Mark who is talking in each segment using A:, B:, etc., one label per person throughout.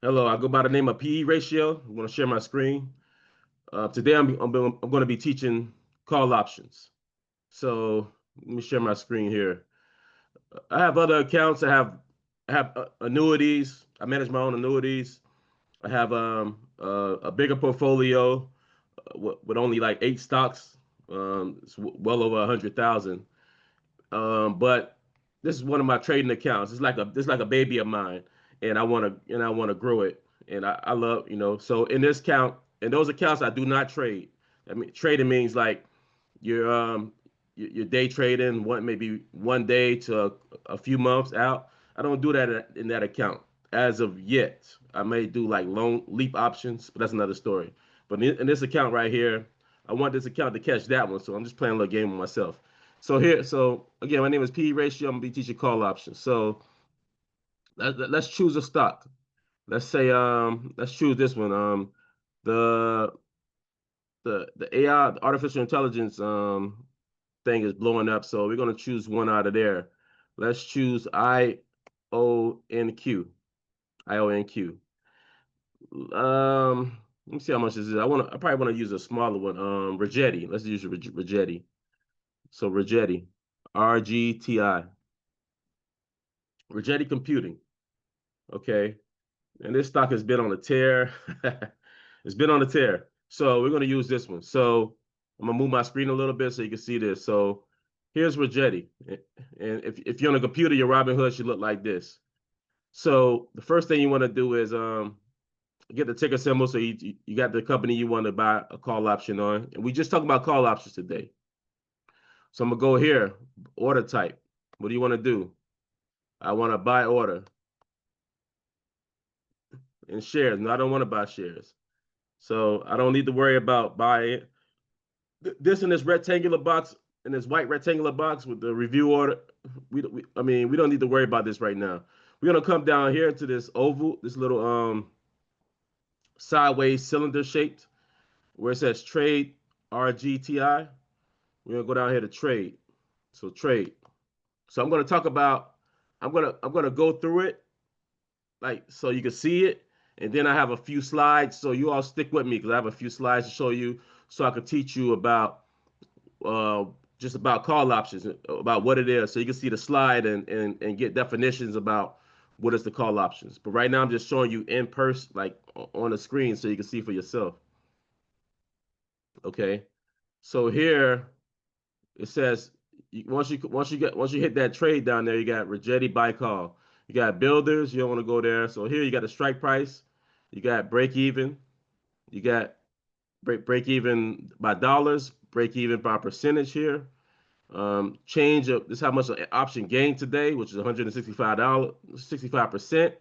A: Hello, I go by the name of PE ratio. I'm going to share my screen. Today I'm going to be teaching call options. So let me share my screen here. I have other accounts. I have annuities. I manage my own annuities. I have a bigger portfolio with only like 8 stocks. It's well over 100,000. But this is one of my trading accounts. It's like a baby of mine, and I want to grow it. And I love, so in this account, in those accounts, I do not trade. I mean, trading means like you're day trading maybe one day to a few months out. I don't do that in that account as of yet. I may do like long leap options, but that's another story. But in this account right here, I want this account to catch that one, so I'm just playing a little game with myself. So again, my name is P Ratio. I'm gonna be teaching call options. So let's choose a stock. Let's choose this one. The the AI, the artificial intelligence thing is blowing up, so we're gonna choose one out of there. Let's choose IONQ. IONQ. Let me see how much this is. I probably want to use a smaller one. Rigetti. Let's use Rigetti. So Rigetti. RGTI. Rigetti Computing. Okay. And this stock has been on a tear. It's been on a tear. So we're going to use this one. So I'm going to move my screen a little bit so you can see this. So here's Rigetti. And if you're on a computer, your Robinhood should look like this. So the first thing you want to do is get the ticker symbol. So you got the company you want to buy a call option on. And we just talked about call options today. So I'm going to go here, order type. What do you want to do? I want to buy order in shares. No, I don't want to buy shares. So I don't need to worry about buying this in this rectangular box, in this white rectangular box with the review order. I mean, we don't need to worry about this right now. We're gonna come down here to this oval, this little sideways cylinder shaped where it says trade RGTI. We're gonna go down here to trade. So trade. So I'm gonna talk about. I'm gonna go through it like so you can see it, and then I have a few slides. So you all stick with me because I have a few slides to show you, so I can teach you about uh, just about call options, about what it is, so you can see the slide and get definitions about what is the call options. But right now, I'm just showing you in person, like on the screen, so you can see for yourself. Okay. So here it says once you hit that trade down there, you got Rigetti buy call. You got builders. You don't want to go there. So here you got the strike price. You got break even. You got break even by dollars. Break even by percentage here. Change of this is how much an option gained today, which is $165, 65%.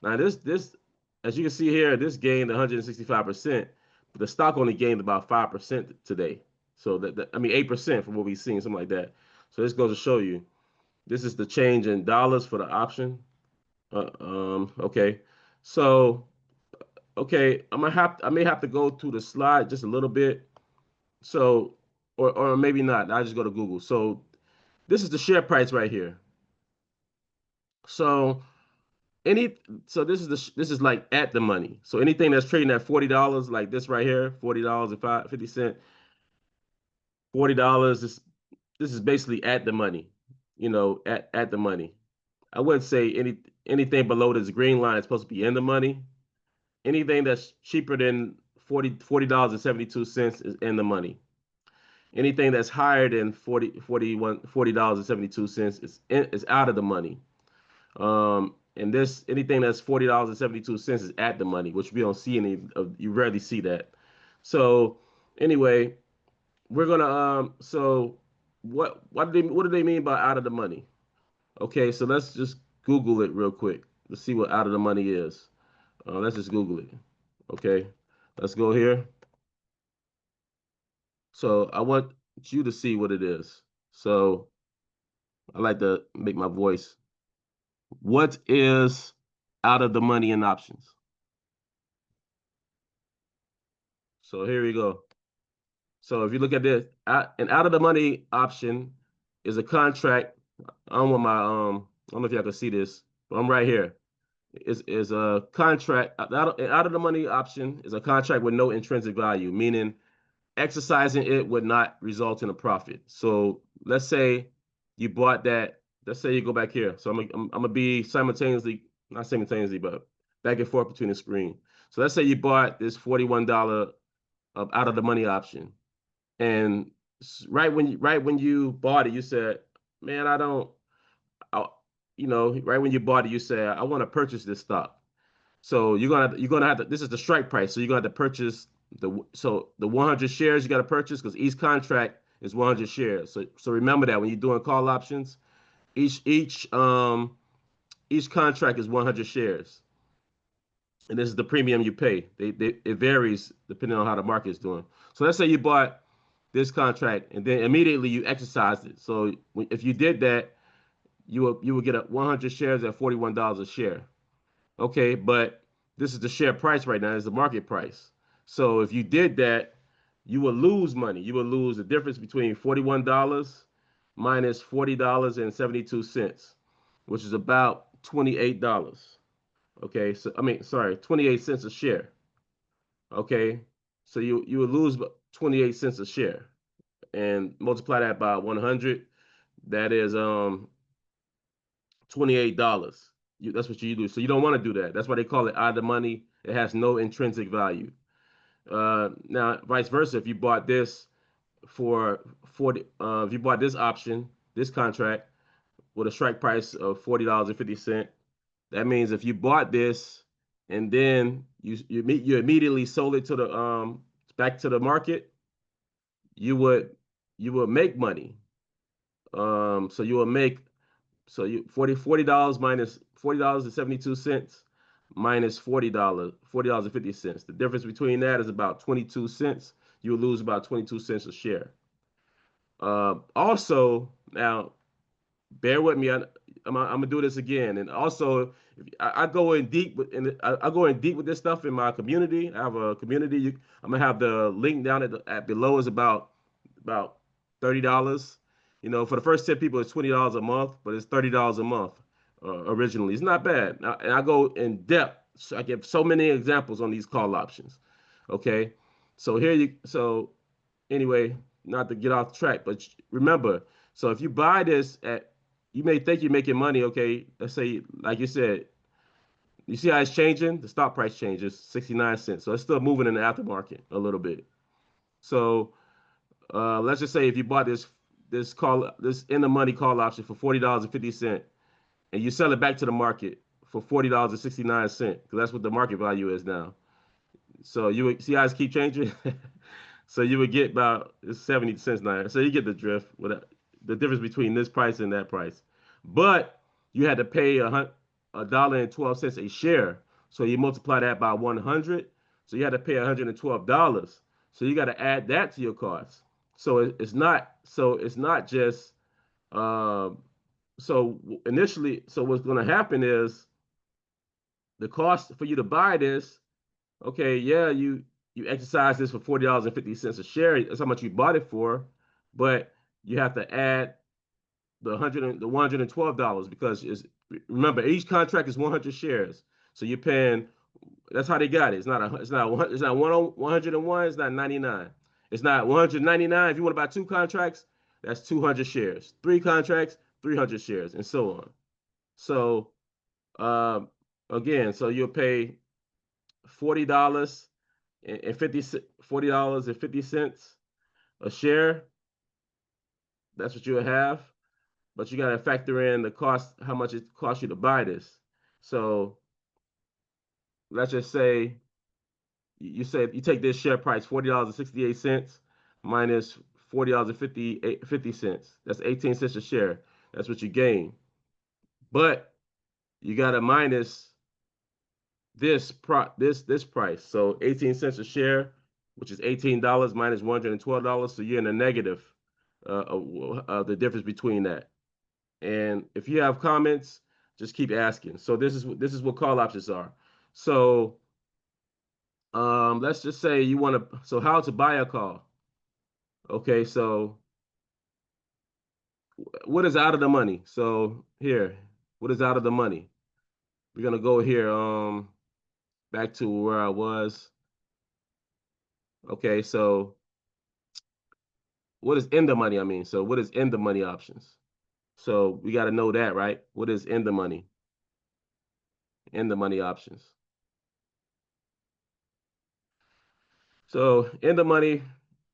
A: Now this as you can see here, this gained 165%, but the stock only gained about 5% today. So I mean 8% from what we've seen, something like that. So this goes to show you this is the change in dollars for the option. Okay. So okay, I may have to go to the slide just a little bit. So or maybe not. I just go to Google. So this is the share price right here. So any so this is like at the money. So anything that's trading at $40, like this right here, $40 and 50 cent, $40. This is basically at the money. At the money. I wouldn't say anything below this green line is supposed to be in the money. Anything that's cheaper than $40 and 72 cents is in the money. Anything that's higher than 40 dollars and 72 cents is out of the money. And this anything that's $40 and 72 cents is at the money, which we don't see any of. You rarely see that. So anyway, we're gonna so what do they mean by out of the money? Okay, so let's just Google it real quick to see what out of the money is. Let's just Google it. Okay, let's go here. So I want you to see what it is. So I like to make my voice. What is out of the money in options? So here we go. So if you look at this, an out of the money option is a contract. I don't want my I don't know if y'all can see this, but I'm right here. is a contract out of the money option is a contract with no intrinsic value, meaning exercising it would not result in a profit. So let's say you bought that. Let's say you go back here. So I'm gonna be simultaneously, not simultaneously, but back and forth between the screen. So let's say you bought this $41 out of the money option, and right when you bought it, you said, "Man, I don't." I, right when you bought it, you said, "I want to purchase this stock." So you're gonna have to. This is the strike price. So you're gonna have to purchase the 100 shares you got to purchase because each contract is 100 shares. So remember that when you're doing call options, each each um each contract is 100 shares, and this is the premium you pay. It varies depending on how the market is doing. So let's say you bought this contract and then immediately you exercised it. So if you did that, you would get a 100 shares at $41 a share. Okay, but this is the share price right now. It's the market price. So if you did that, you would lose money. You would lose the difference between $41 minus $40.72, which is about $28. Okay, so I mean, sorry, 28 cents a share. Okay, so you would lose 28 cents a share, and multiply that by 100. That is $28. That's what you do. So you don't want to do that. That's why they call it out of the money. It has no intrinsic value. Now, vice versa, if you bought this for 40, if you bought this option, this contract with a strike price of $40.50, that means if you bought this and then you immediately sold it to the back to the market, you would you would make money. So you will make So you $40 minus $40.72 minus $40.50. The difference between that is about 22 cents. You'll lose about 22 cents a share. Also, now bear with me. I'm gonna do this again. And also, I go in deep I go in deep with this stuff in my community. I have a community. I'm gonna have the link down at below is about $30. For the first 10 people, it's $20 a month, but it's $30 a month originally. It's not bad. And I go in depth. So I give so many examples on these call options. Okay, so anyway, not to get off track, but remember, so if you buy this you may think you're making money. Okay, let's say, like you said, you see how it's changing. The stock price changes 69 cents, so it's still moving in the aftermarket a little bit. So let's just say if you bought this in the money call option for $40.50, and you sell it back to the market for $40.69, because that's what the market value is now. So you would see how it's keep changing. So you would get about 70 cents now. So you get the drift with the difference between this price and that price. But you had to pay $1.12 a share. So you multiply that by 100. So you had to pay $112. So you got to add that to your costs. So it's not just so initially. So what's going to happen is the cost for you to buy this. Okay, yeah, you exercise this for $40.50 a share. That's how much you bought it for, but you have to add the $112 because remember each contract is 100 shares, so you're paying. That's how they got it. It's not 101. It's not 99. It's not 199. If you want to buy two contracts, that's 200 shares. Three contracts, 300 shares, and so on. So um, again, so you'll pay $40 and 50 $40.50 a share. That's what you'll have, but you got to factor in the cost, how much it costs you to buy this. So let's just say you take this share price $40.68 minus $40.50. That's 18 cents a share. That's what you gain. But you got to minus this price. So 18 cents a share, which is $18 minus $112. So you're in a negative the difference between that. And if you have comments, just keep asking. So this is what call options are. So let's just say you want to. So how to buy a call? Okay, so what is out of the money? So here, what is out of the money? we're gonna go here back to where I was. Okay, so what is in the money? I mean, so what is in the money options? So we got to know that, right? What is in the money? In the money options. So in the money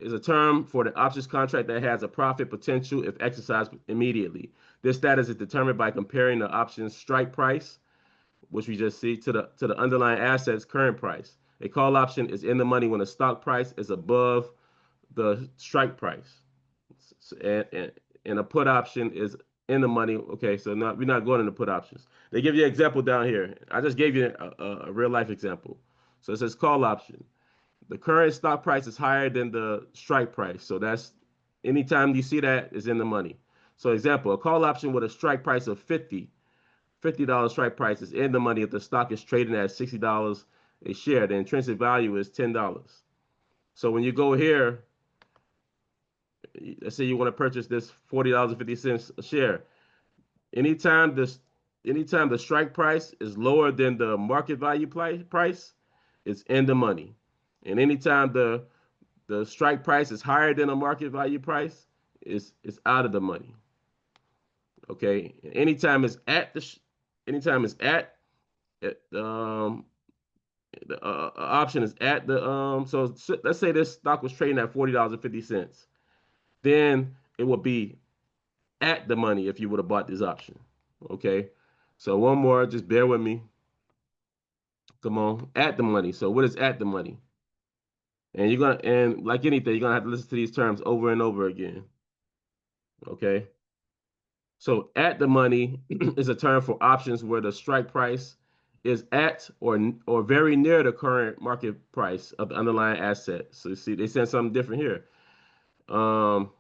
A: is a term for the options contract that has a profit potential if exercised immediately. This status is determined by comparing the option's strike price, which we just see, to the underlying asset's current price. A call option is in the money when the stock price is above the strike price, and a put option is in the money. Okay, so we're not going into put options. They give you an example down here. I just gave you a real life example. So it says call option. The current stock price is higher than the strike price. So that's anytime you see that is in the money. So example, a call option with a strike price of $50 strike price is in the money if the stock is trading at $60 a share. The intrinsic value is $10. So when you go here, let's say you want to purchase this $40.50 a share. Anytime this anytime the strike price is lower than the market value price, it's in the money. And anytime the strike price is higher than the market value price, it's out of the money. Okay. Anytime it's at anytime it's at the option is at the so let's say this stock was trading at $40.50. Then it would be at the money if you would have bought this option. Okay. So one more, just bear with me. Come on, at the money. So what is at the money? And you're gonna and like anything, you're gonna have to listen to these terms over and over again. Okay. So at the money is a term for options where the strike price is at or very near the current market price of the underlying asset. So you see, they said something different here. Um,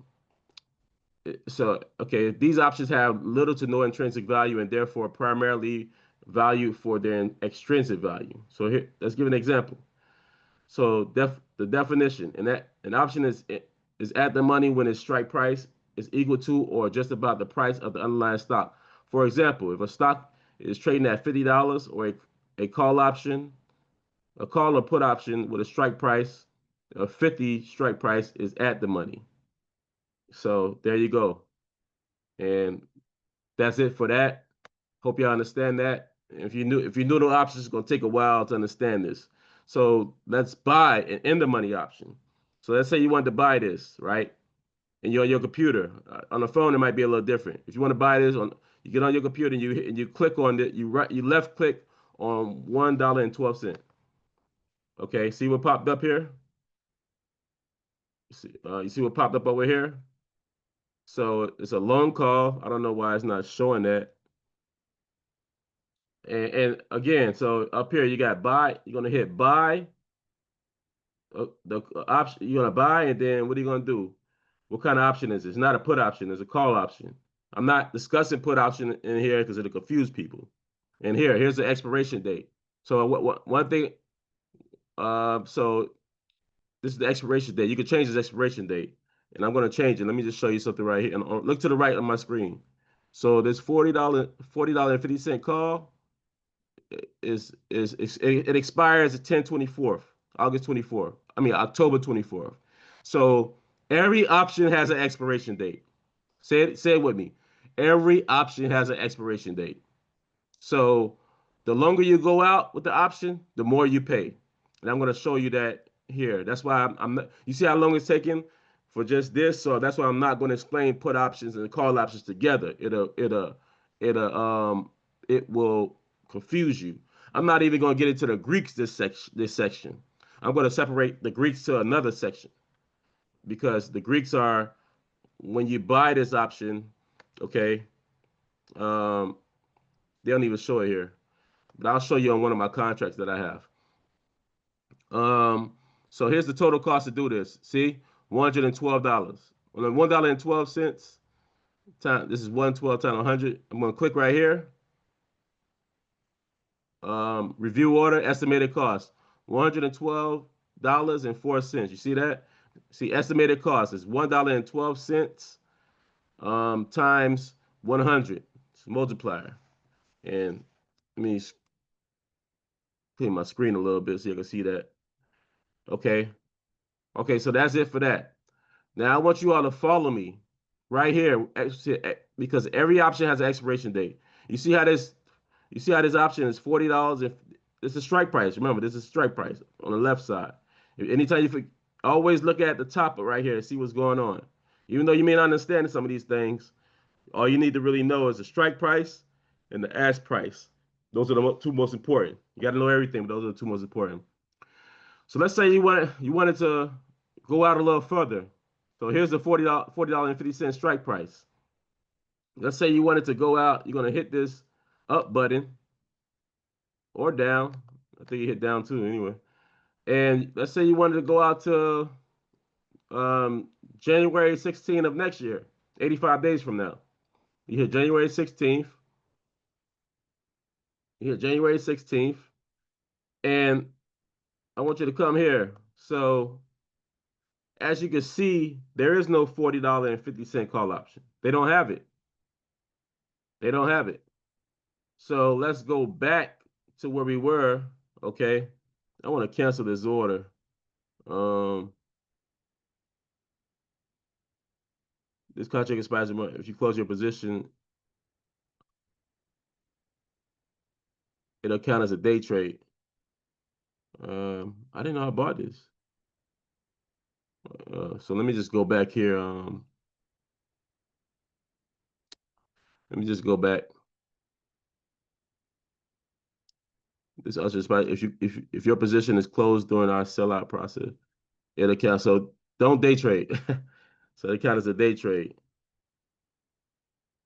A: so okay, these options have little to no intrinsic value and therefore primarily value for their extrinsic value. So here, let's give an example. So the definition, and that an option is at the money when its strike price is equal to or just about the price of the underlying stock. For example, if a stock is trading at $50 or a call option, a call or put option with a strike price of 50 strike price is at the money. So there you go. And that's it for that. Hope y'all understand that. If you knew the options, it's gonna take a while to understand this. So let's buy an in the money option. So let's say you want to buy this, right? And you're on your computer. On the phone, it might be a little different. If you want to buy this you get on your computer and you click on it. You left click on $1.12. Okay, see what popped up here? You see what popped up over here? So it's a long call. I don't know why it's not showing that. And again, so up here you got buy. You're gonna hit buy. The option you're gonna buy, and then what are you gonna do? What kind of option is this? It's not a put option. It's a call option. I'm not discussing put option in here because it'll confuse people. And here's the expiration date. So one thing. So this is the expiration date. You can change this expiration date, and I'm gonna change it. Let me just show you something right here. And look to the right on my screen. So this $40.50 call it expires at 10/24, August 24th. I mean October 24th. So every option has an expiration date. Say it with me. Every option has an expiration date. So the longer you go out with the option, the more you pay. And I'm going to show you that here. That's why I'm not, you see how long it's taking for just this? So that's why I'm not going to explain put options and call options together. It will confuse you. I'm not even going to get into the Greeks this section. I'm going to separate the Greeks to another section because the Greeks are when you buy this option, okay, um, they don't even show it here, but I'll show you on one of my contracts that I have. Um, so here's the total cost to do this. See, $112. Well, $1.12 time. This is 112 times 100. I'm gonna click right here. Review order, estimated cost, $112.04. You see that? See, estimated cost is $1.12 times 100. It's a multiplier. And let me clean my screen a little bit so you can see that. Okay. Okay, so that's it for that. Now I want you all to follow me right here because every option has an expiration date. You see how this you see how this option is $40 if it's a strike price. Remember, this is strike price on the left side. Anytime always look at the top right here and see what's going on. Even though you may not understand some of these things, all you need to really know is the strike price and the ask price. Those are the two most important. You got to know everything, but those are the two most important. So let's say you wanted to go out a little further. So here's the $40.50 strike price. Let's say you wanted to go out, you're gonna hit this up button or down. I think you hit down too anyway. And let's say you wanted to go out to January 16th of next year, 85 days from now. You hit January 16th. You hit January 16th, and I want you to come here. So as you can see, there is no $40.50 call option. They don't have it. They don't have it. So let's go back to where we were. Okay. I want to cancel this order. Um, this contract expires if you close your position, it'll count as a day trade. I didn't know I bought this. So let me just go back here. Let me just go back. This also expires if your position is closed during our sellout process, it'll count. So don't day trade. So it counts as a day trade.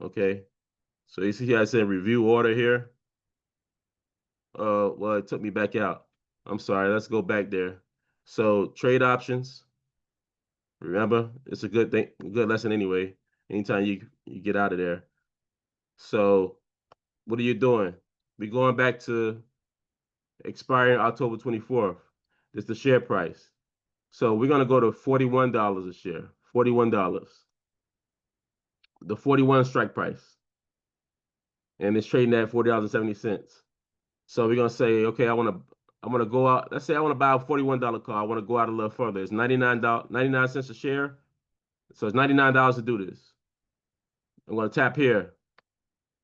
A: Okay. So you see here I said review order here. Well, it took me back out. I'm sorry. Let's go back there. So trade options. Remember, it's a good thing, good lesson anyway. Anytime you get out of there. So what are you doing? We're going back to expiring October 24th. This is the share price. So we're gonna go to $41 a share. $41. The 41 strike price. And it's trading at $40.70. So we're gonna say, okay, I wanna go out. Let's say I want to buy a $41 call. I want to go out a little further. It's $99, 99 cents a share. So it's $99 to do this. I'm gonna tap here.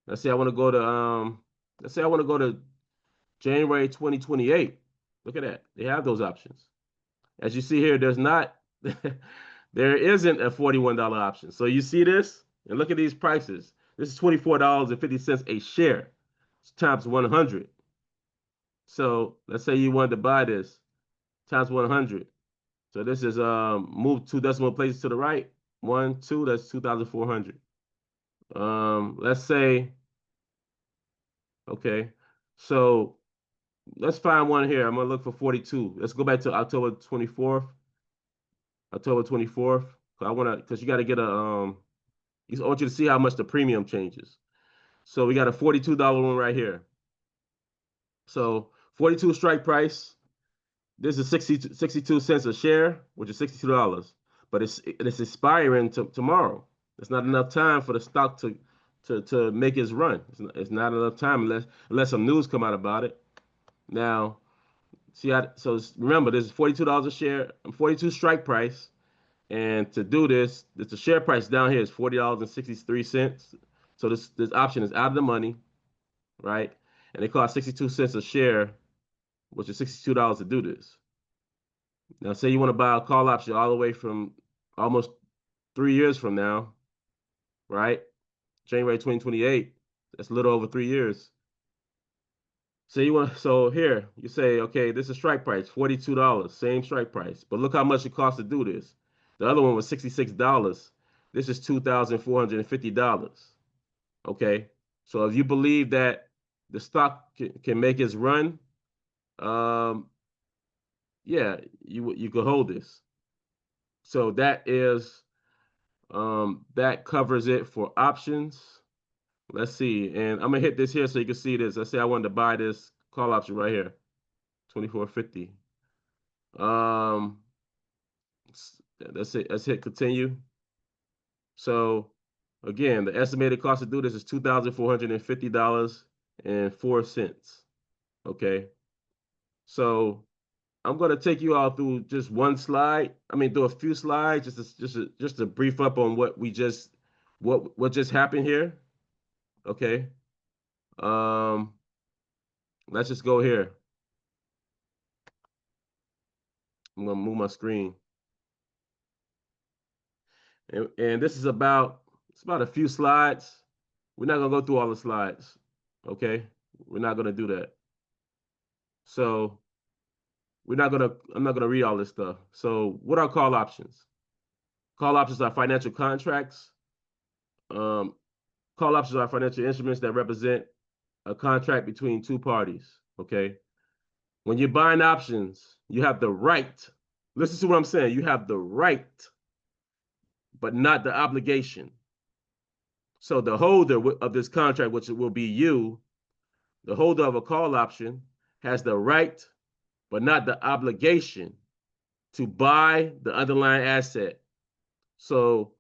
A: Let's say I want to go to let's say I want to go to January 2028. Look at that. They have those options. As you see here, there's not there isn't a $41 option. So you see this? And look at these prices. This is $24.50 a share. It's times 100. So let's say you wanted to buy this times 100. So this is move 2 decimal places to the right. 1, 2, that's 2,400. Let's say, okay, so let's find one here. I'm gonna look for 42. Let's go back to October 24th. October 24th. Because you gotta get I want you to see how much the premium changes. So we got a $42 one right here. So 42 strike price. This is 62 cents a share, which is $62. But it's expiring tomorrow. It's not enough time for the stock to make its run. It's not enough time unless some news come out about it. Now, so remember, this is $42 a share, 42 strike price, and to do this, the share price down here is $40.63. So this option is out of the money, right? And it costs 62 cents a share, which is $62 to do this. Now, say you want to buy a call option all the way from almost 3 years from now, right? January 2028. That's a little over 3 years. So here you say, okay, this is strike price, $42, same strike price. But look how much it costs to do this. The other one was $66. This is $2,450. Okay. So if you believe that the stock can make its run, yeah, you could hold this. So that covers it for options. Let's see, and I'm gonna hit this here so you can see this. Let's say I wanted to buy this call option right here, 24.50. Um, let's hit continue. So again, the estimated cost to do this is $2,450.04. Okay. So I'm going to take you all through just one slide. I mean, through a few slides, just to brief up on what just happened here. Okay. Um, let's just go here. I'm going to move my screen, and this is about it's about a few slides. We're not going to go through all the slides. Okay, we're not going to do that. So I'm not gonna read all this stuff. So what are call options? Call options are financial contracts. Um, Call options are financial instruments that represent a contract between two parties. Okay. When you're buying options, you have the right. Listen to what I'm saying. You have the right, but not the obligation. So the holder of this contract, which will be you, the holder of a call option, has the right, but not the obligation to buy the underlying asset. So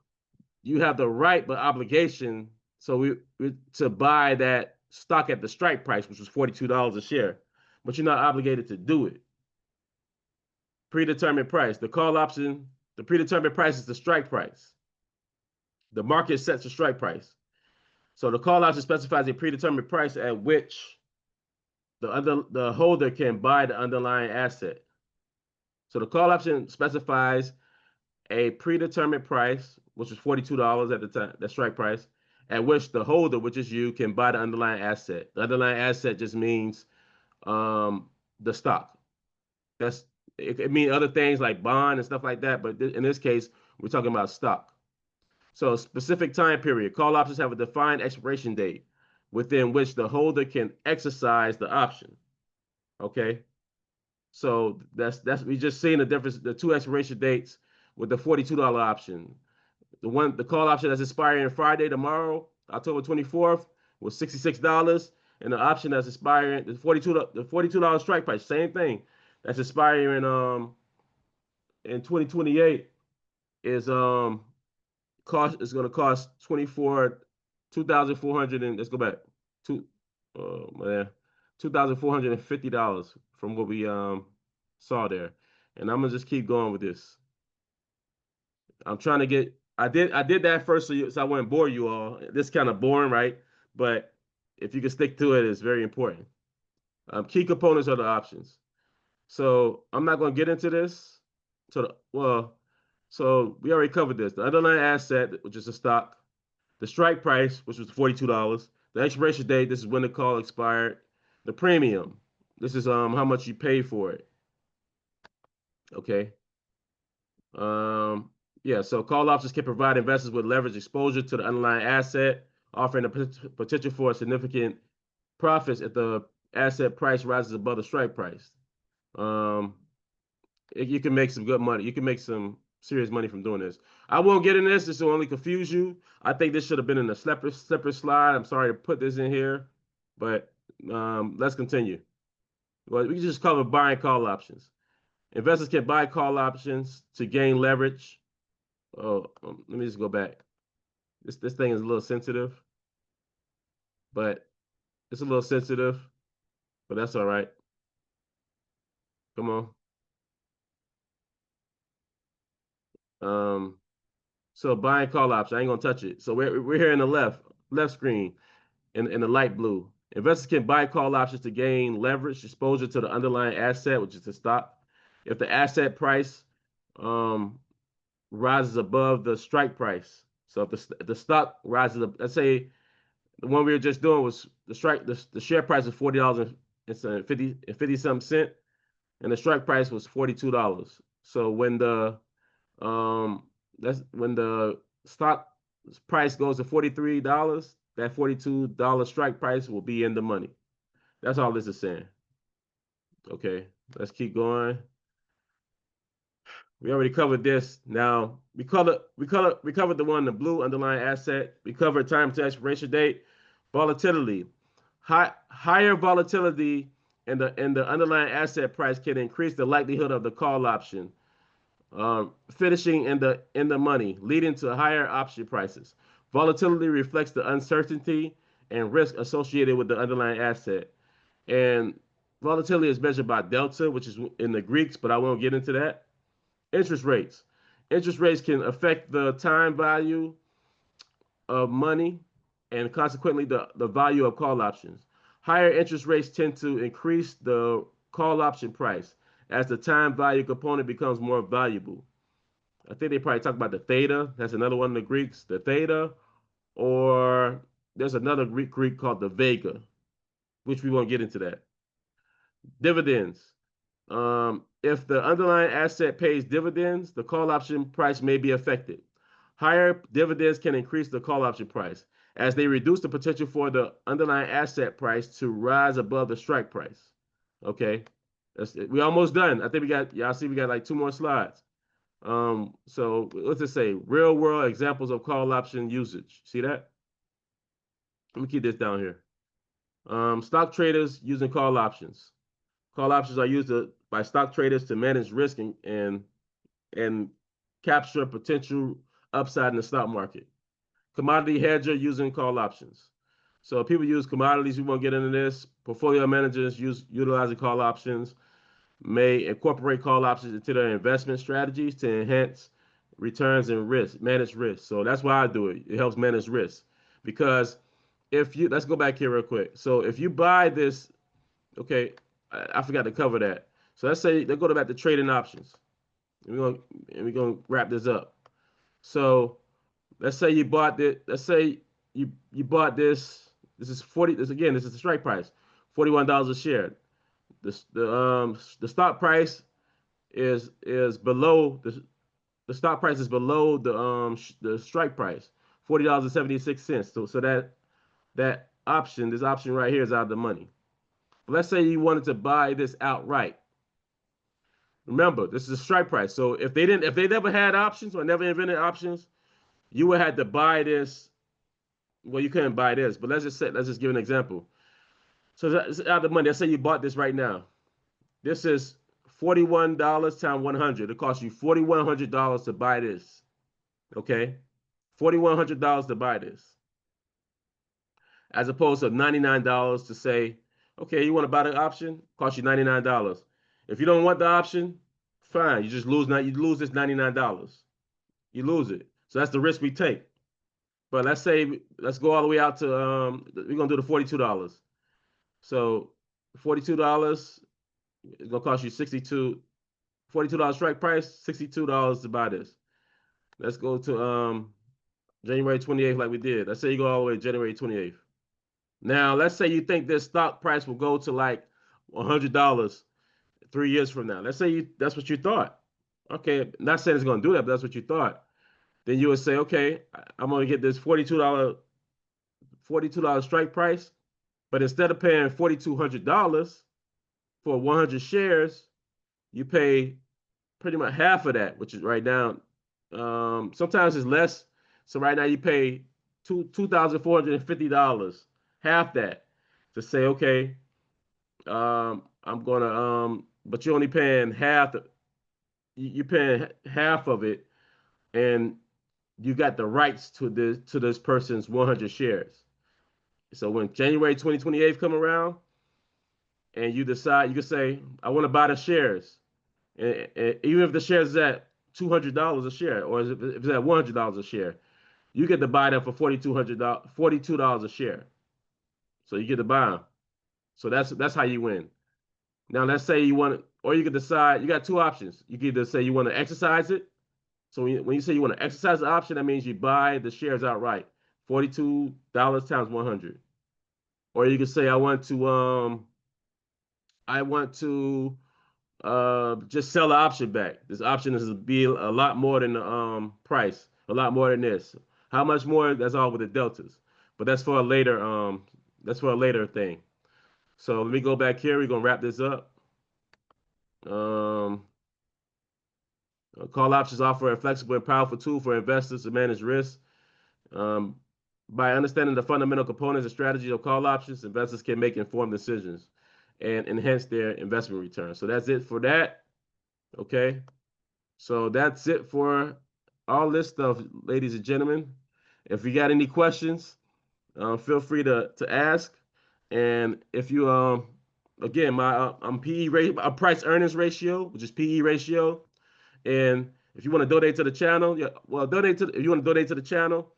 A: you have the right but obligation. So we to buy that stock at the strike price, which was $42 a share, but you're not obligated to do it. Predetermined price. The call option, the predetermined price is the strike price. The market sets the strike price. So the call option specifies a predetermined price at which the holder can buy the underlying asset. So the call option specifies a predetermined price, which was $42 at the time, that strike price, at which the holder, which is you, can buy the underlying asset. The underlying asset just means the stock. That's it means other things like bond and stuff like that, but in this case, we're talking about stock. So specific time period. Call options have a defined expiration date within which the holder can exercise the option. Okay. So that's we just seen the difference, the two expiration dates with the $42 option. The call option that's expiring Friday tomorrow, October 24th, was $66, and the option that's expiring the $42 strike price, same thing, that's expiring in 2028 is cost is going to cost 2,400 and let's go back two oh man $2,450 from what we saw there, and I'm gonna just keep going with this. I'm trying to get. I did that first so I wouldn't bore you all. This kind of boring, right? But if you can stick to it, it's very important. Key components are the options. So I'm not going to get into this. So we already covered this. The underlying asset, which is a stock, the strike price, which was $42, the expiration date, this is when the call expired, the premium, this is how much you pay for it. Okay. Um, yeah, so call options can provide investors with leverage exposure to the underlying asset, offering the potential for significant profits if the asset price rises above the strike price. Um, you can make some good money. You can make some serious money from doing this. I won't get in this. This will only confuse you. I think this should have been in a separate slide. I'm sorry to put this in here, but let's continue. Well, we can just cover buying call options. Investors can buy call options to gain leverage. Oh, let me just go back. This thing is a little sensitive, but it's a little sensitive, but that's all right. Come on. Um, so buying call option, I ain't gonna touch it. So we're here in the left screen in the light blue. Investors can buy call options to gain leverage exposure to the underlying asset, which is the stock. If the asset price um, rises above the strike price, so if the stock rises, let's say the one we were just doing was the share price was $40 and 50 some cent, and the strike price was $42. So um when the stock price goes to $43, that $42 strike price will be in the money. That's all this is saying. Okay, let's keep going. We already covered this. Now we covered the one, the blue underlying asset. We covered time to expiration date, volatility. Higher volatility in the underlying asset price can increase the likelihood of the call option finishing in the money, leading to higher option prices. Volatility reflects the uncertainty and risk associated with the underlying asset. And Volatility is measured by delta, which is in the Greeks, but I won't get into that. Interest rates. Interest rates can affect the time value of money and consequently the value of call options. Higher interest rates tend to increase the call option price as the time value component becomes more valuable. I think they probably talk about the theta. That's another one of the Greeks, the theta, or there's another Greek called the vega, which we won't get into that. Dividends. If the underlying asset pays dividends, the call option price may be affected. Higher dividends can increase the call option price as they reduce the potential for the underlying asset price to rise above the strike price. Okay, we almost done. I think we got, y'all see we got like two more slides. So let's just say real world examples of call option usage. See that? Let me keep this down here. Stock traders using call options. Call options are used by stock traders to manage risk and capture potential upside in the stock market. Commodity hedger using call options. So people use commodities. We won't get into this. Portfolio managers utilizing call options may incorporate call options into their investment strategies to enhance returns and risk, manage risk. So that's why I do it. It helps manage risk because if you let's go back here real quick. So if you buy this, okay, I forgot to cover that. So let's say they go back to trading options. We're gonna wrap this up. So let's say you bought this. Let's say you bought this. This is 40. This again. This is the strike price, $41 a share. The stock price is below the stock price is below the strike price, $40.76. So that option, this option right here is out of the money. But let's say you wanted to buy this outright. Remember, this is a strike price. So if they never had options or never invented options, you would have to buy this. Well, you couldn't buy this, but let's just give an example. So that's out of the money. Let's say you bought this right now. This is $41 times 100. It costs you $4,100 to buy this. Okay, $4,100 to buy this, as opposed to $99 to say, okay, you want to buy the option? Cost you $99. If you don't want the option, fine. You just lose. You lose this $99. You lose it. So that's the risk we take. But let's go all the way out to we're gonna do the $42. So $42 is gonna cost you $42 strike price, $62 to buy this. Let's go to January 28th like we did. Let's say you go all the way to January 28th. Now let's say you think this stock price will go to like $100 3 years from now. Let's say that's what you thought. Okay, not saying it's gonna do that, but that's what you thought. Then you would say, okay, I'm gonna get this $42 strike price, but instead of paying $4,200 for 100 shares, you pay pretty much half of that, which is right now. Sometimes it's less. So right now you pay $2,450, half that, to say, okay, I'm gonna but you're only paying half. You're paying half of it, and you got the rights to this person's 100 shares. So when January 2028 come around, and you decide, you can say, I want to buy the shares, and even if the shares is at $200 a share, or if it's at $100 a share, you get to buy them for $42 a share. So you get to buy them. So that's how you win. Now let's say you want to, or you could decide. You got two options. You can either say you want to exercise it. So when you say you want to exercise the option, that means you buy the shares outright, $42 times 100. Or you can say I want to just sell the option back. This option is be a lot more than the price, a lot more than this. How much more? That's all with the deltas. But that's for a later thing. So let me go back here. We're gonna wrap this up. Um, Call options offer a flexible and powerful tool for investors to manage risk. Um, by understanding the fundamental components and strategies of call options, investors can make informed decisions and enhance their investment return. So that's it for that. Okay. So that's it for all this stuff, ladies and gentlemen. If you got any questions, feel free to ask. And if you again, I'm PE rate, price earnings ratio, which is PE ratio. And if you want to donate to the channel, yeah, well, if you want to donate to the channel,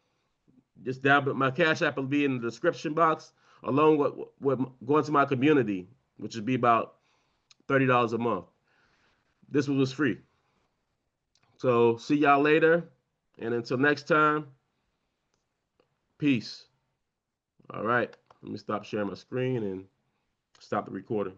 A: just down, but my Cash App will be in the description box, along with going to my community, which would be about $30 a month. This one was free. So see y'all later, and until next time, peace. All right, let me stop sharing my screen and stop the recording.